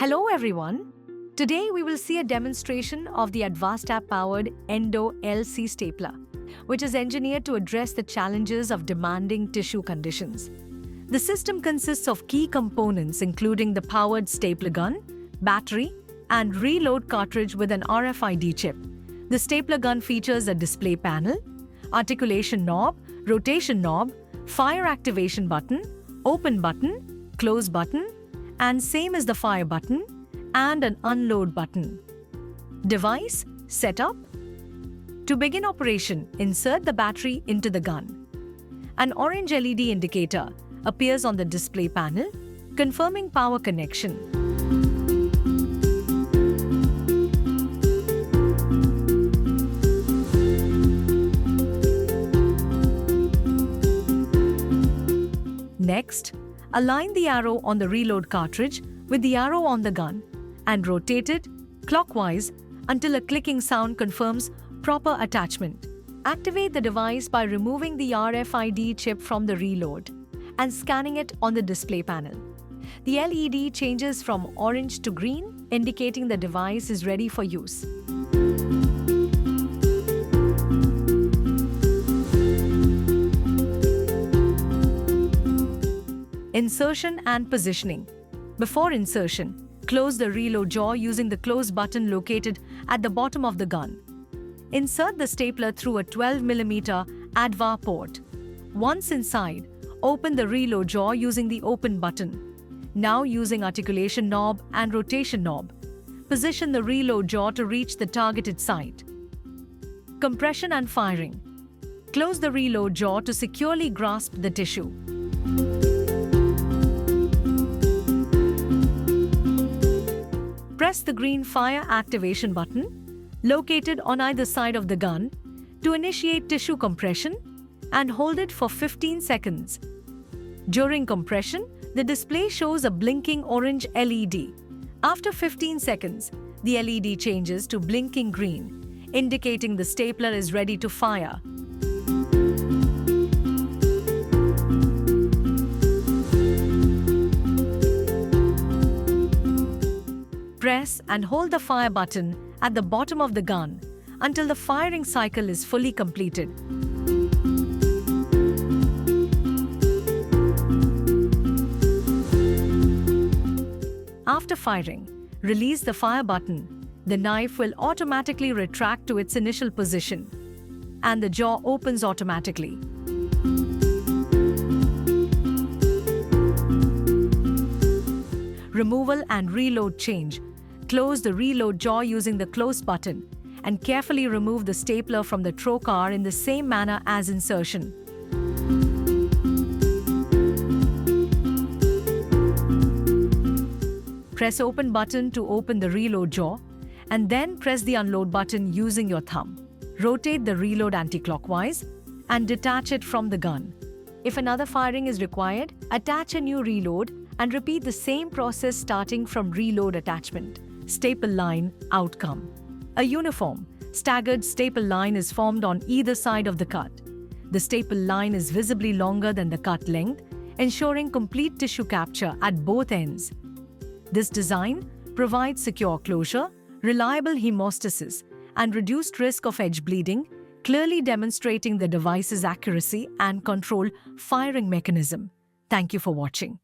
Hello everyone. Today we will see a demonstration of the Advastap-powered Endo LC stapler, which is engineered to address the challenges of demanding tissue conditions. The system consists of key components including the powered stapler gun, battery, and reload cartridge with an RFID chip. The stapler gun features a display panel, articulation knob, rotation knob, fire activation button, open button, close button, and same as the fire button, and an unload button. Device setup. To begin operation, insert the battery into the gun. An orange LED indicator appears on the display panel, confirming power connection. Next, align the arrow on the reload cartridge with the arrow on the gun and rotate it clockwise until a clicking sound confirms proper attachment. Activate the device by removing the RFID chip from the reload and scanning it on the display panel. The LED changes from orange to green, indicating the device is ready for use. Insertion and positioning. Before insertion, close the reload jaw using the close button located at the bottom of the gun. Insert the stapler through a 12mm ADVA port. Once inside, open the reload jaw using the open button. Now using articulation knob and rotation knob, position the reload jaw to reach the targeted site. Compression and firing. Close the reload jaw to securely grasp the tissue. Press the green fire activation button, located on either side of the gun, to initiate tissue compression and hold it for 15 seconds. During compression, the display shows a blinking orange LED. After 15 seconds, the LED changes to blinking green, indicating the stapler is ready to fire. Press and hold the fire button at the bottom of the gun until the firing cycle is fully completed. After firing, release the fire button. The knife will automatically retract to its initial position, and the jaw opens automatically. Removal and reload change. Close the reload jaw using the close button and carefully remove the stapler from the trocar in the same manner as insertion. Press open button to open the reload jaw and then press the unload button using your thumb. Rotate the reload anti-clockwise and detach it from the gun. If another firing is required, attach a new reload and repeat the same process starting from reload attachment. Staple line outcome. A uniform, staggered staple line is formed on either side of the cut. The staple line is visibly longer than the cut length, ensuring complete tissue capture at both ends. This design provides secure closure, reliable hemostasis, and reduced risk of edge bleeding, clearly demonstrating the device's accuracy and control firing mechanism. Thank you for watching.